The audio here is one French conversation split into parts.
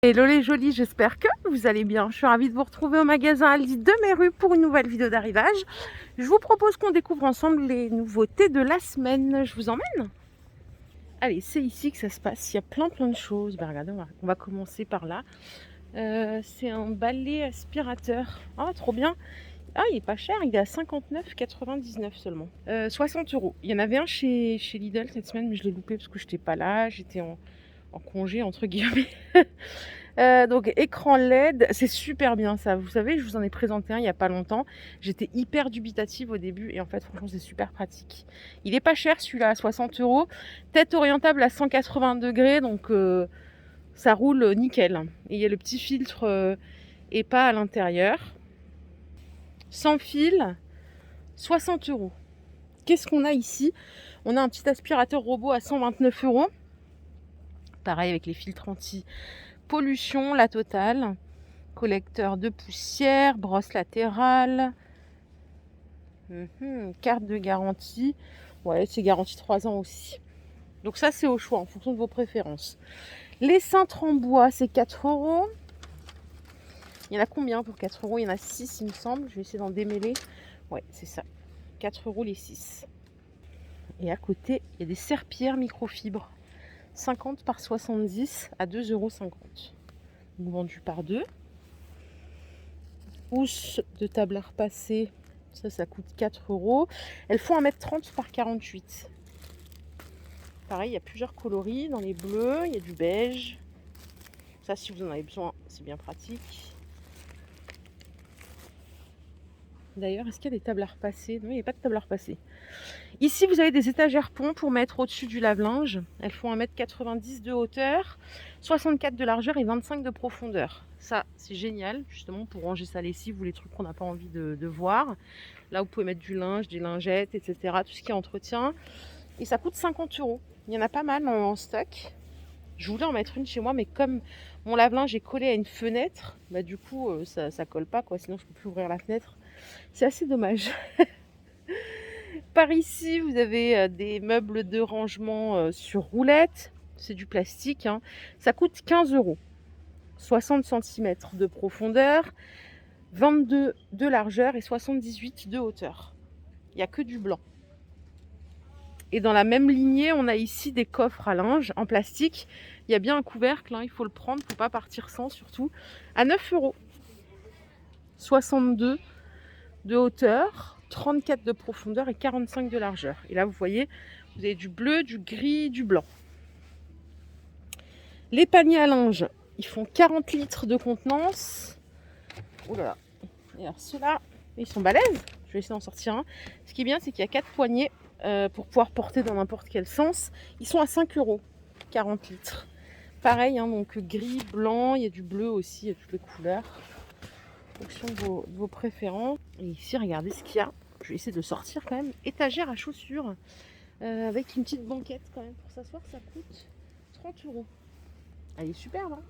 Hello les jolis, j'espère que vous allez bien. Je suis ravie de vous retrouver au magasin Aldi de Méru pour une nouvelle vidéo d'arrivage. Je vous propose qu'on découvre ensemble les nouveautés de la semaine. Je vous emmène. Allez, c'est ici que ça se passe. Il y a plein de choses. Ben, regardez, on va commencer par là. C'est un balai aspirateur. Ah, trop bien. Ah, il est pas cher, il est à 59,99 seulement. 60 €. Il y en avait un chez Lidl cette semaine, mais je l'ai loupé parce que je n'étais pas là. J'étais en congé, entre guillemets. Donc écran LED, c'est super bien ça. Vous savez, je vous en ai présenté un il n'y a pas longtemps. J'étais hyper dubitative au début et en fait, franchement, c'est super pratique. Il est pas cher celui-là, à 60 €. Tête orientable à 180 degrés, donc ça roule nickel. Et il y a le petit filtre EPA à l'intérieur. Sans fil, 60 €. Qu'est-ce qu'on a ici? On a un petit aspirateur robot à 129 €. Pareil avec les filtres anti-pollution, la totale. Collecteur de poussière, brosse latérale, carte de garantie. Ouais, c'est garantie 3 ans aussi. Donc ça, c'est au choix, en fonction de vos préférences. Les cintres en bois, c'est 4 €. Il y en a combien pour 4 €? Il y en a 6, il me semble. Je vais essayer d'en démêler. Ouais, c'est ça. 4 € les 6. Et à côté, il y a des serpillères microfibres. 50 par 70 à 2,50 €. Donc vendu par 2. Housse de table à repasser, ça coûte 4 €. Elles font 1,30 m par 48. Pareil, il y a plusieurs coloris. Dans les bleus, il y a du beige. Ça, si vous en avez besoin, c'est bien pratique. D'ailleurs, est-ce qu'il y a des tables à repasser? Non, il n'y a pas de table à repasser. Ici, vous avez des étagères ponts pour mettre au-dessus du lave-linge. Elles font 1,90 m de hauteur, 64 de largeur et 25 de profondeur. Ça, c'est génial, justement, pour ranger sa lessive ou les trucs qu'on n'a pas envie de voir. Là, vous pouvez mettre du linge, des lingettes, etc. Tout ce qui est entretien. Et ça coûte 50 €. Il y en a pas mal en stock. Je voulais en mettre une chez moi, mais comme mon lave-linge est collé à une fenêtre, bah du coup, ça colle pas, quoi. Sinon, je peux plus ouvrir la fenêtre. C'est assez dommage. Par ici, vous avez des meubles de rangement sur roulette. C'est du plastique, hein. Ça coûte 15 €. 60 cm de profondeur, 22 de largeur et 78 de hauteur. Il n'y a que du blanc. Et dans la même lignée, on a ici des coffres à linge en plastique. Il y a bien un couvercle, hein, il faut le prendre, il ne faut pas partir sans surtout. À 9 €. 62 de hauteur, 34 de profondeur et 45 de largeur. Et là, vous voyez, vous avez du bleu, du gris, du blanc. Les paniers à linge, ils font 40 litres de contenance. Oh là là. Et alors ceux-là, ils sont balèzes. Je vais essayer d'en sortir un. Ce qui est bien, c'est qu'il y a 4 poignées pour pouvoir porter dans n'importe quel sens. Ils sont à 5 €, 40 litres. Pareil, hein, donc gris, blanc, il y a du bleu aussi, il y a toutes les couleurs. En fonction de vos préférences. Et ici, regardez ce qu'il y a. Je vais essayer de sortir quand même. Étagère à chaussures avec une petite banquette quand même pour s'asseoir. Ça coûte 30 €. Elle est superbe, hein.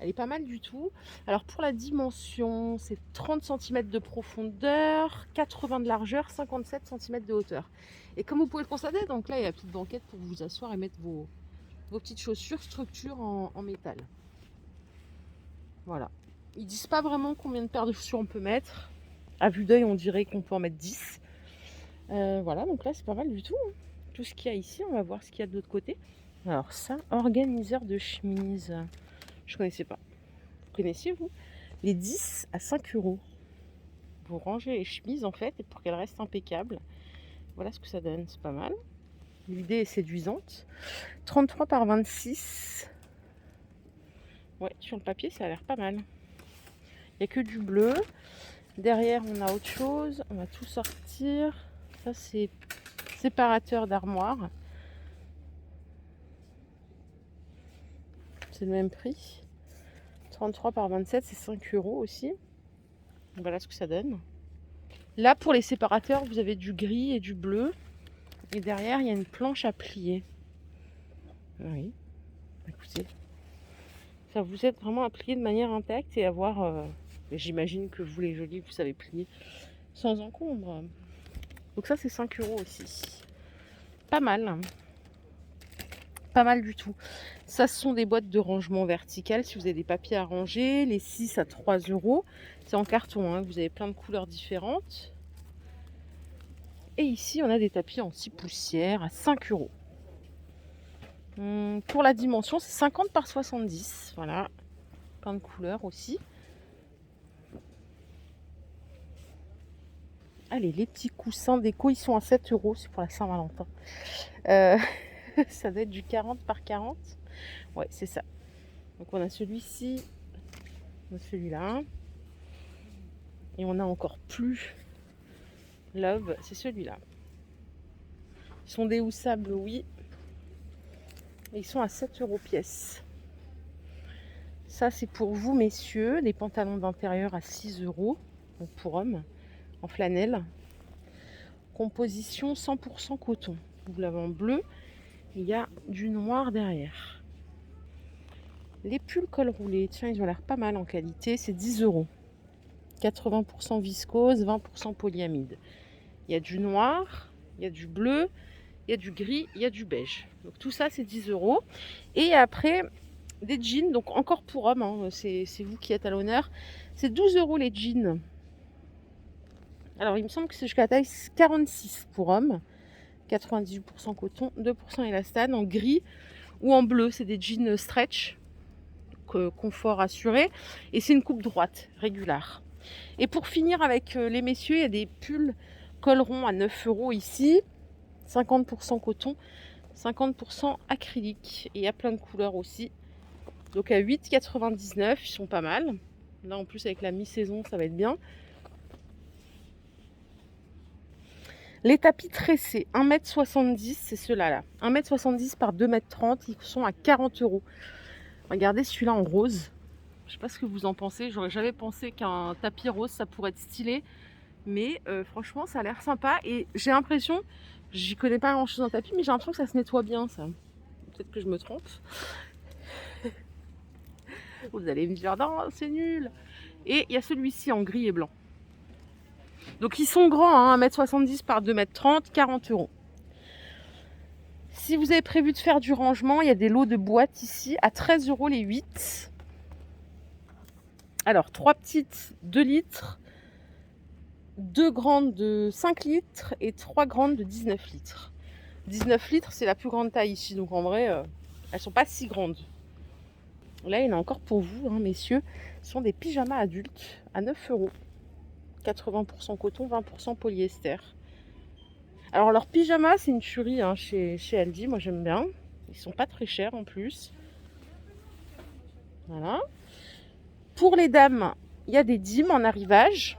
Elle est pas mal du tout. Alors pour la dimension, c'est 30 cm de profondeur, 80 de largeur, 57 cm de hauteur. Et comme vous pouvez le constater, donc là il y a la petite banquette pour vous asseoir et mettre vos petites chaussures, structure en métal. Voilà. Ils disent pas vraiment combien de paires de chaussures on peut mettre. À vue d'œil, on dirait qu'on peut en mettre 10. Voilà, donc là c'est pas mal du tout, hein. Tout ce qu'il y a ici, on va voir ce qu'il y a de l'autre côté. Alors ça, organiseur de chemise. Je connaissais pas. Vous connaissiez vous? Les 10 à 5 €. Vous rangez les chemises en fait et pour qu'elles restent impeccables. Voilà ce que ça donne, c'est pas mal. L'idée est séduisante. 33 par 26. Ouais, sur le papier ça a l'air pas mal. Il n'y a que du bleu. Derrière on a autre chose. On va tout sortir. Ça c'est séparateur d'armoire. C'est le même prix. 33 par 27, c'est 5 € aussi. Voilà ce que ça donne. Là, pour les séparateurs, vous avez du gris et du bleu. Et derrière, il y a une planche à plier. Oui, écoutez. Ça vous aide vraiment à plier de manière intacte et avoir... j'imagine que vous, les jolis, vous savez plier sans encombre. Donc ça, c'est 5 € aussi. Pas mal. Pas mal du tout. Ça, ce sont des boîtes de rangement vertical si vous avez des papiers à ranger. Les 6 à 3 €. C'est en carton, hein. Vous avez plein de couleurs différentes. Et ici, on a des tapis anti-poussière à 5 €. Pour la dimension, c'est 50 par 70. Voilà. Plein de couleurs aussi. Allez, les petits coussins déco, ils sont à 7 €. C'est pour la Saint-Valentin. Ça doit être du 40 par 40. Ouais, c'est ça. Donc on a celui-ci, on a celui-là. Et on a encore plus love, c'est celui-là. Ils sont déhoussables, oui. Et ils sont à 7 € pièce. Ça, c'est pour vous, messieurs. Des pantalons d'intérieur à 6 €. Donc pour hommes, en flanelle. Composition 100% coton. Vous l'avez en bleu. Il y a du noir derrière. Les pulls col roulé, tiens, ils ont l'air pas mal en qualité. C'est 10 €. 80% viscose, 20% polyamide. Il y a du noir, il y a du bleu, il y a du gris, il y a du beige. Donc tout ça, c'est 10 €. Et après, des jeans, donc encore pour hommes, hein, c'est vous qui êtes à l'honneur. C'est 12 € les jeans. Alors, il me semble que c'est jusqu'à la taille 46 pour hommes. 98% coton, 2% élastane, en gris ou en bleu. C'est des jeans stretch, confort assuré. Et c'est une coupe droite, régulière. Et pour finir avec les messieurs, il y a des pulls col rond à 9 € ici. 50% coton, 50% acrylique. Et il y a plein de couleurs aussi. Donc à 8,99 €, ils sont pas mal. Là en plus avec la mi-saison, ça va être bien. Les tapis tressés, 1,70 m, c'est ceux-là. Là. 1,70 m par 2,30 m, ils sont à 40 €. Regardez celui-là en rose. Je ne sais pas ce que vous en pensez. J'aurais jamais pensé qu'un tapis rose, ça pourrait être stylé. Mais franchement, ça a l'air sympa. Et j'ai l'impression, j'y connais pas grand-chose en tapis, mais j'ai l'impression que ça se nettoie bien, ça. Peut-être que je me trompe. Vous allez me dire, non, c'est nul. Et il y a celui-ci en gris et blanc. Donc ils sont grands, hein, 1,70 m par 2,30 m, 40 €. Si vous avez prévu de faire du rangement, il y a des lots de boîtes ici à 13 € les 8. Alors 3 petites 2 litres, 2 grandes de 5 litres et 3 grandes de 19 litres. 19 litres, c'est la plus grande taille ici, donc en vrai, elles sont pas si grandes. Là, il y en a encore pour vous, hein, messieurs. Ce sont des pyjamas adultes à 9 €. 80% coton, 20% polyester. Alors, leurs pyjamas, c'est une tuerie hein, chez Aldi. Moi, j'aime bien. Ils sont pas très chers en plus. Voilà. Pour les dames, il y a des dîmes en arrivage.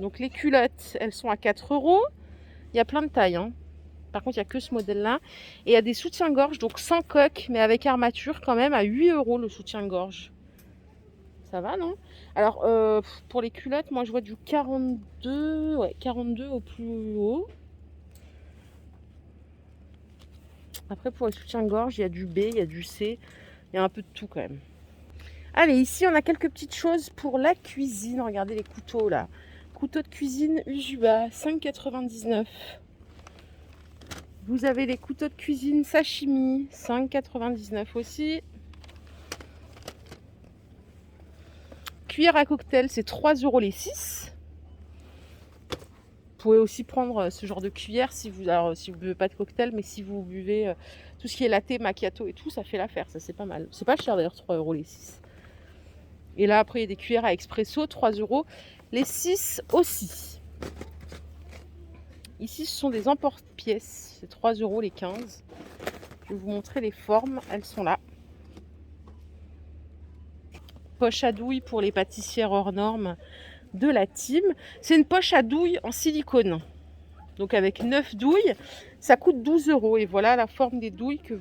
Donc, les culottes, elles sont à 4 €. Il y a plein de tailles. Hein. Par contre, il n'y a que ce modèle-là. Et il y a des soutiens-gorge, donc sans coque, mais avec armature quand même, à 8 € le soutien-gorge. Ça va, non? Alors, pour les culottes, moi, je vois du 42, ouais, 42 au plus haut. Après, pour les soutiens-gorge, il y a du B, il y a du C. Il y a un peu de tout quand même. Allez, ici, on a quelques petites choses pour la cuisine. Regardez les couteaux, là. Couteau de cuisine Usuba, 5,99 €. Vous avez les couteaux de cuisine sashimi, 5,99 € aussi. Cuillère à cocktail, c'est 3 € les 6. Vous pouvez aussi prendre ce genre de cuillère si vous ne buvez pas de cocktail, mais si vous buvez tout ce qui est latte, macchiato et tout, ça fait l'affaire, ça c'est pas mal. C'est pas cher d'ailleurs, 3 € les 6. Et là après il y a des cuillères à expresso, 3 € les 6 aussi. Ici ce sont des emporte-pièces, c'est 3 € les 15. Je vais vous montrer les formes, elles sont là. Poche à douille pour les pâtissières hors normes de la team. C'est une poche à douille en silicone. Donc avec 9 douilles, ça coûte 12 €. Et voilà la forme des douilles que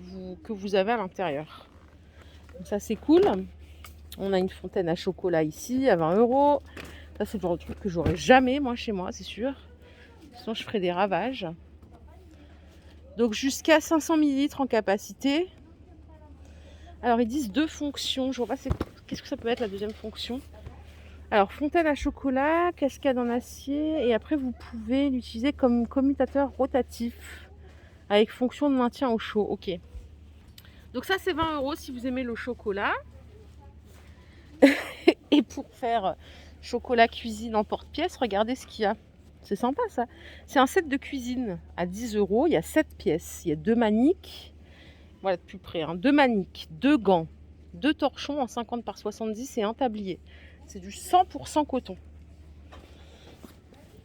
vous avez à l'intérieur. Donc ça c'est cool. On a une fontaine à chocolat ici à 20 €. Ça c'est le genre de truc que j'aurais jamais moi chez moi, c'est sûr. Sinon je ferais des ravages. Donc jusqu'à 500 ml en capacité. Alors ils disent 2 fonctions. Je vois pas qu'est-ce que ça peut être la deuxième fonction. Alors, fontaine à chocolat, cascade en acier. Et après, vous pouvez l'utiliser comme commutateur rotatif avec fonction de maintien au chaud. Ok. Donc ça c'est 20 € si vous aimez le chocolat. Et pour faire chocolat cuisine en porte-pièce, regardez ce qu'il y a. C'est sympa ça. C'est un set de cuisine à 10 €. Il y a 7 pièces. Il y a 2 maniques. Voilà de plus près. 2 maniques, 2 gants, 2 torchons en 50 par 70 et un tablier. C'est du 100% coton.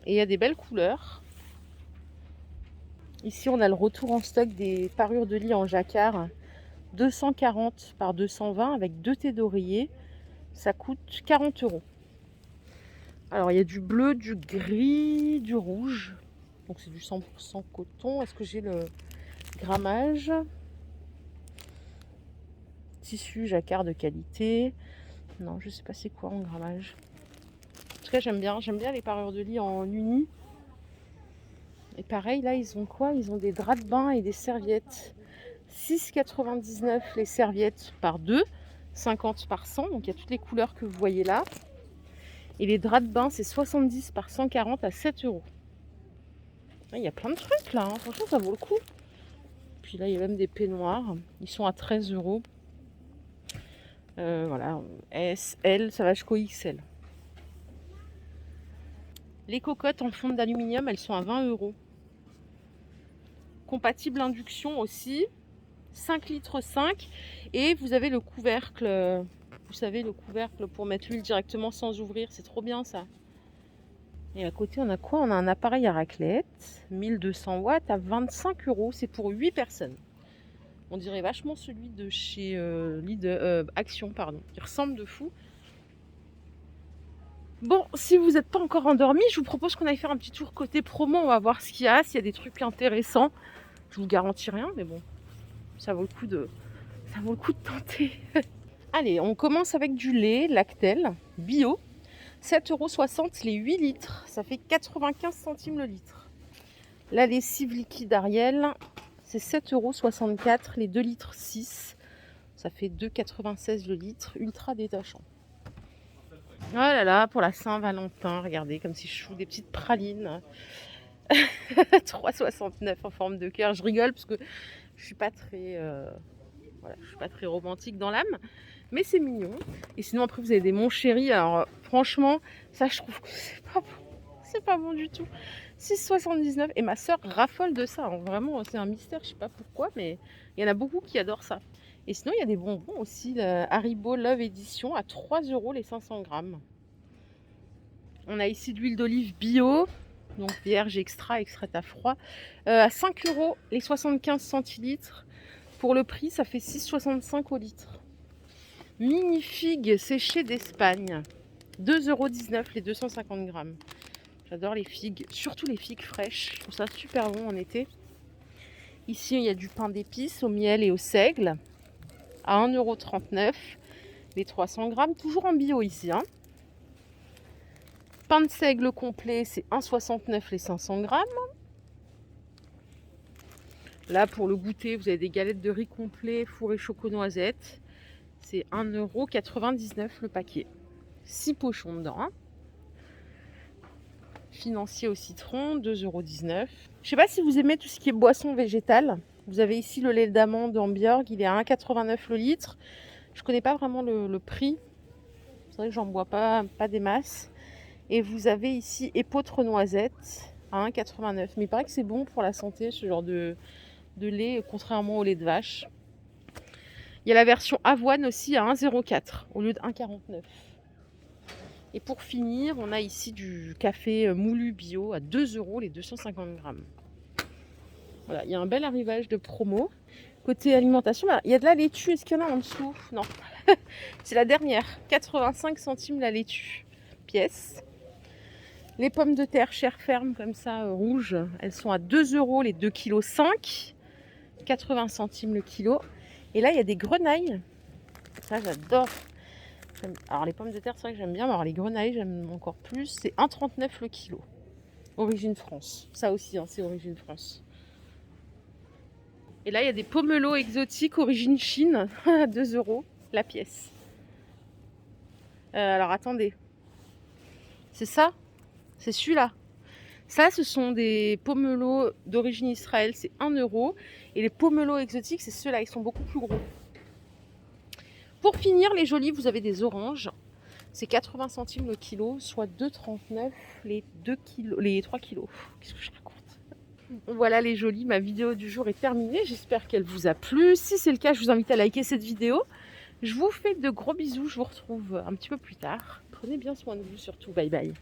Et il y a des belles couleurs. Ici, on a le retour en stock des parures de lit en jacquard. 240 par 220 avec 2 thés d'oreiller. Ça coûte 40 €. Alors, il y a du bleu, du gris, du rouge. Donc, c'est du 100% coton. Est-ce que j'ai le grammage? Tissu jacquard de qualité. Non, je sais pas c'est quoi en grammage. En tout cas, j'aime bien les parures de lit en uni. Et pareil, là, ils ont quoi? Ils ont des draps de bain et des serviettes. 6,99 les serviettes par 2, 50 par 100. Donc, il y a toutes les couleurs que vous voyez là. Et les draps de bain, c'est 70 par 140 à 7 €. Il y a plein de trucs là, hein. Franchement, ça vaut le coup. Puis là, il y a même des peignoirs. Ils sont à 13 €. Voilà, S, L, ça va jusqu'au XL. Les cocottes en fonte d'aluminium, elles sont à 20 €. Compatible induction aussi, 5 litres 5. Et vous avez le couvercle, vous savez, le couvercle pour mettre l'huile directement sans ouvrir. C'est trop bien ça. Et à côté, on a quoi? On a un appareil à raclette, 1200 watts à 25 €. C'est pour 8 personnes. On dirait vachement celui de chez Action, pardon. Il ressemble de fou. Bon, si vous n'êtes pas encore endormi, je vous propose qu'on aille faire un petit tour côté promo. On va voir ce qu'il y a, s'il y a des trucs intéressants. Je vous garantis rien, mais bon, ça vaut le coup de tenter. Allez, on commence avec du lait Lactel bio. 7,60 € les 8 litres. Ça fait 95 centimes le litre. La lessive liquide Ariel, c'est 7,64 € les 2 litres 6. Ça fait 2,96 € le litre. Ultra détachant. Oh là là, pour la Saint-Valentin, regardez, comme si je fous des petites pralines. 3,69 en forme de cœur. Je rigole parce que je suis pas très, je suis pas très romantique dans l'âme, mais c'est mignon. Et sinon après vous avez des Mon Chéri. Alors franchement, ça je trouve que c'est pas bon du tout. 6,79 et ma soeur raffole de ça. Hein. Vraiment, c'est un mystère, je sais pas pourquoi, mais il y en a beaucoup qui adorent ça. Et sinon, il y a des bonbons aussi, le Haribo Love Edition à 3 € les 500 grammes. On a ici de l'huile d'olive bio, donc vierge extra, extraite à froid, à 5 € les 75 centilitres. Pour le prix, ça fait 6,65 € au litre. Mini figues séchées d'Espagne, 2,19 € les 250 grammes. J'adore les figues, surtout les figues fraîches. Je trouve ça super bon en été. Ici, il y a du pain d'épices au miel et au seigle à 1,39 € les 300 grammes. Toujours en bio ici. Hein. Pain de seigle complet, c'est 1,69 € les 500 grammes. Là, pour le goûter, vous avez des galettes de riz complet fourrées choco-noisette. C'est 1,99 € le paquet. 6 pochons dedans. Hein. Financier au citron, 2,19 €. Je sais pas si vous aimez tout ce qui est boisson végétale. Vous avez ici le lait d'amande en Björg, il est à 1,89 € le litre. Je connais pas vraiment le prix. C'est vrai que j'en bois pas des masses. Et vous avez ici épeautre noisette à 1,89 €. Mais il paraît que c'est bon pour la santé, ce genre de lait, contrairement au lait de vache. Il y a la version avoine aussi à 1,04 € au lieu de 1,49 €. Et pour finir, on a ici du café moulu bio à 2 € les 250 grammes. Voilà, il y a un bel arrivage de promo. Côté alimentation, il y a de la laitue. Est-ce qu'il y en a en dessous? Non. C'est la dernière. 85 centimes la laitue. Pièce. Les pommes de terre chair ferme comme ça, rouges, elles sont à 2 € les 2,5 kg. 80 centimes le kilo. Et là, il y a des grenailles. Ça, j'adore. Alors, les pommes de terre, c'est vrai que j'aime bien. Mais alors, les grenailles, j'aime encore plus. C'est 1,39 € le kilo. Origine France. Ça aussi, hein, c'est Origine France. Et là, il y a des pomelos exotiques origine Chine à 2 € la pièce. Alors, attendez. C'est ça? C'est celui-là. Ça, ce sont des pomelos d'origine Israël. C'est 1 €. Et les pomelos exotiques, c'est ceux-là. Ils sont beaucoup plus gros. Pour finir, les jolis, vous avez des oranges. C'est 80 centimes le kilo, soit 2,39 les 3 kilos. Qu'est-ce que je raconte? Voilà les jolis, ma vidéo du jour est terminée. J'espère qu'elle vous a plu. Si c'est le cas, je vous invite à liker cette vidéo. Je vous fais de gros bisous. Je vous retrouve un petit peu plus tard. Prenez bien soin de vous surtout. Bye bye.